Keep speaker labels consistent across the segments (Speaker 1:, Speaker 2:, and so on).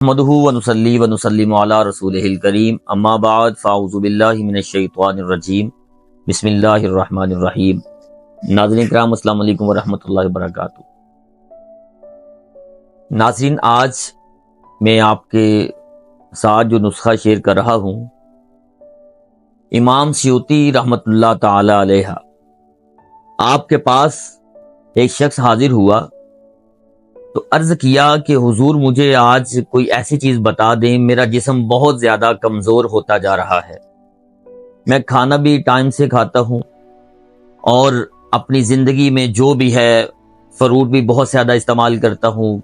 Speaker 1: نحمدہ ونصلی ونسلم علی رسولہ الکریم اما بعد فاعوذ باللہ من الشیطان الرجیم بسم اللہ الرحمن الرحیم۔ ناظرین کرام السلام علیکم ورحمۃ اللہ وبرکاتہ۔ ناظرین، آج میں آپ کے ساتھ جو نسخہ شیئر کر رہا ہوں، امام سیوطی رحمۃ اللہ تعالی علیہ، آپ کے پاس ایک شخص حاضر ہوا تو عرض کیا کہ حضور مجھے آج کوئی ایسی چیز بتا دیں، میرا جسم بہت زیادہ کمزور ہوتا جا رہا ہے، میں کھانا بھی ٹائم سے کھاتا ہوں اور اپنی زندگی میں جو بھی ہے فروٹ بھی بہت زیادہ استعمال کرتا ہوں،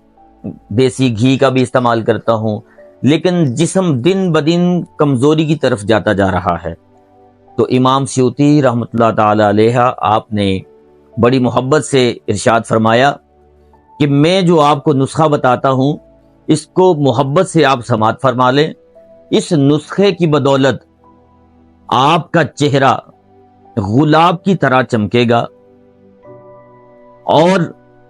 Speaker 1: دیسی گھی کا بھی استعمال کرتا ہوں، لیکن جسم دن بدن کمزوری کی طرف جاتا جا رہا ہے۔ تو امام سیوطی رحمۃ اللہ تعالی علیہ آپ نے بڑی محبت سے ارشاد فرمایا کہ میں جو آپ کو نسخہ بتاتا ہوں اس کو محبت سے آپ سماعت فرما لیں۔ اس نسخے کی بدولت آپ کا چہرہ گلاب کی طرح چمکے گا، اور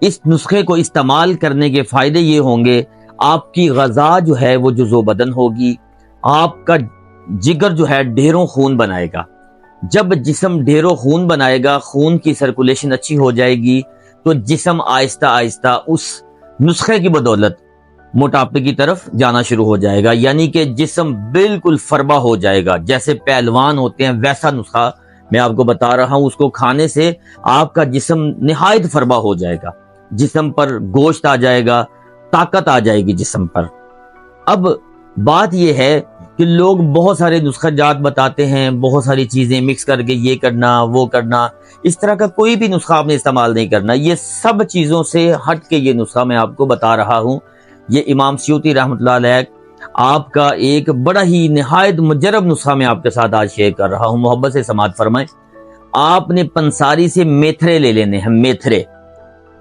Speaker 1: اس نسخے کو استعمال کرنے کے فائدے یہ ہوں گے، آپ کی غذا جو ہے وہ جزو بدن ہوگی، آپ کا جگر جو ہے ڈھیروں خون بنائے گا۔ جب جسم ڈھیروں خون بنائے گا، خون کی سرکولیشن اچھی ہو جائے گی، تو جسم آہستہ آہستہ اس نسخے کی بدولت موٹاپے کی طرف جانا شروع ہو جائے گا، یعنی کہ جسم بالکل فربا ہو جائے گا۔ جیسے پہلوان ہوتے ہیں ویسا نسخہ میں آپ کو بتا رہا ہوں، اس کو کھانے سے آپ کا جسم نہایت فربا ہو جائے گا، جسم پر گوشت آ جائے گا، طاقت آ جائے گی جسم پر۔ اب بات یہ ہے کہ لوگ بہت سارے نسخہ جات بتاتے ہیں، بہت ساری چیزیں مکس کر کے یہ کرنا وہ کرنا، اس طرح کا کوئی بھی نسخہ آپ نے استعمال نہیں کرنا۔ یہ سب چیزوں سے ہٹ کے یہ نسخہ میں آپ کو بتا رہا ہوں۔ یہ امام سیوطی رحمۃ اللہ علیہ آپ کا ایک بڑا ہی نہایت مجرب نسخہ میں آپ کے ساتھ آج شیئر کر رہا ہوں، محبت سے سماعت فرمائیں۔ آپ نے پنساری سے میتھرے لے لینے ہیں، میتھرے،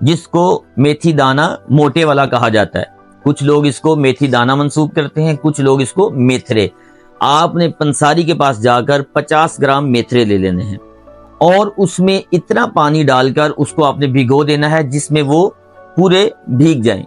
Speaker 1: جس کو میتھی دانہ موٹے والا کہا جاتا ہے، کچھ لوگ اس کو میتھی دانہ منسوب کرتے ہیں، کچھ لوگ اس کو میتھرے۔ آپ نے پنساری کے پاس جا کر 50 گرام میتھرے لے لینے ہیں، اور اس میں اتنا پانی ڈال کر اس کو آپ نے بھگو دینا ہے جس میں وہ پورے بھیگ جائیں۔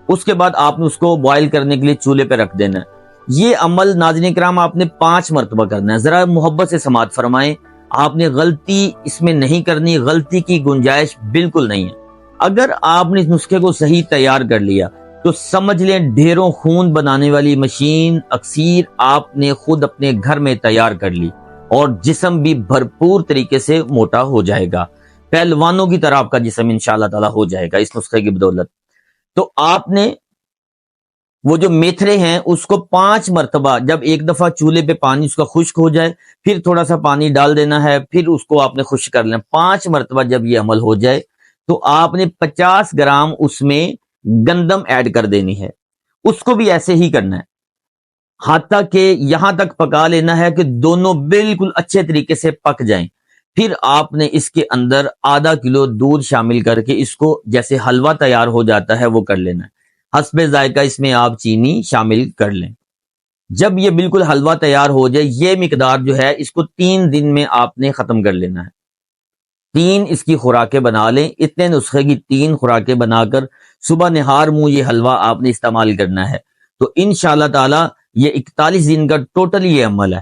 Speaker 1: اس کے بعد آپ نے اس کو بوائل کرنے کے لیے چولہے پہ رکھ دینا ہے۔ یہ عمل ناظرین کرام آپ نے 5 مرتبہ کرنا ہے۔ ذرا محبت سے سماعت فرمائیں، آپ نے غلطی اس میں نہیں کرنی، غلطی کی گنجائش بالکل نہیں ہے۔ اگر آپ نے اس نسخے کو صحیح تیار کر لیا تو سمجھ لیں ڈھیروں خون بنانے والی مشین اکسیر آپ نے خود اپنے گھر میں تیار کر لی، اور جسم بھی بھرپور طریقے سے موٹا ہو جائے گا، پہلوانوں کی طرح آپ کا جسم انشاءاللہ تعالی ہو جائے گا اس نسخے کی بدولت۔ تو آپ نے وہ جو میتھرے ہیں اس کو 5 مرتبہ، جب ایک دفعہ چولہے پہ پانی اس کا خشک ہو جائے، پھر تھوڑا سا پانی ڈال دینا ہے، پھر اس کو آپ نے خشک کر لینا۔ 5 مرتبہ جب یہ عمل ہو جائے تو آپ نے 50 گرام اس میں گندم ایڈ کر دینی ہے، اس کو بھی ایسے ہی کرنا ہے، حتیٰ کہ یہاں تک پکا لینا ہے کہ دونوں بالکل اچھے طریقے سے پک جائیں۔ پھر آپ نے اس کے اندر آدھا کلو دودھ شامل کر کے اس کو جیسے حلوہ تیار ہو جاتا ہے وہ کر لینا ہے۔ حسب ذائقہ اس میں آپ چینی شامل کر لیں۔ جب یہ بالکل حلوہ تیار ہو جائے، یہ مقدار جو ہے اس کو 3 دن میں آپ نے ختم کر لینا ہے۔ 3 اس کی خوراکیں بنا لیں، اتنے نسخے کی 3 خوراکیں بنا کر صبح نہار منہ یہ حلوہ آپ نے استعمال کرنا ہے۔ تو انشاءاللہ تعالی یہ 41 دن کا ٹوٹل یہ عمل ہے۔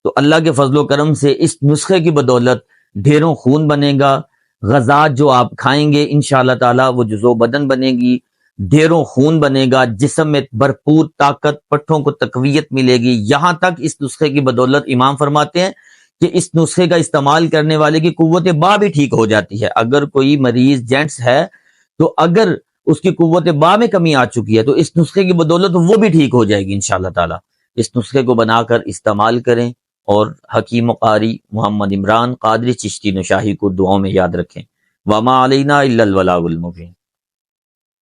Speaker 1: تو اللہ کے فضل و کرم سے اس نسخے کی بدولت ڈھیروں خون بنے گا، غذا جو آپ کھائیں گے انشاءاللہ تعالی وہ جزو بدن بنے گی، ڈھیروں خون بنے گا، جسم میں بھرپور طاقت، پٹھوں کو تقویت ملے گی۔ یہاں تک اس نسخے کی بدولت امام فرماتے ہیں کہ اس نسخے کا استعمال کرنے والے کی قوت باہ بھی ٹھیک ہو جاتی ہے۔ اگر کوئی مریض جینٹس ہے تو اگر اس کی قوت باہ میں کمی آ چکی ہے تو اس نسخے کی بدولت وہ بھی ٹھیک ہو جائے گی انشاءاللہ تعالی۔ اس نسخے کو بنا کر استعمال کریں، اور حکیم و قاری محمد عمران قادری چشتی نشاہی کو دعاؤں میں یاد رکھیں۔ وما علینا الا البلاغ المبین۔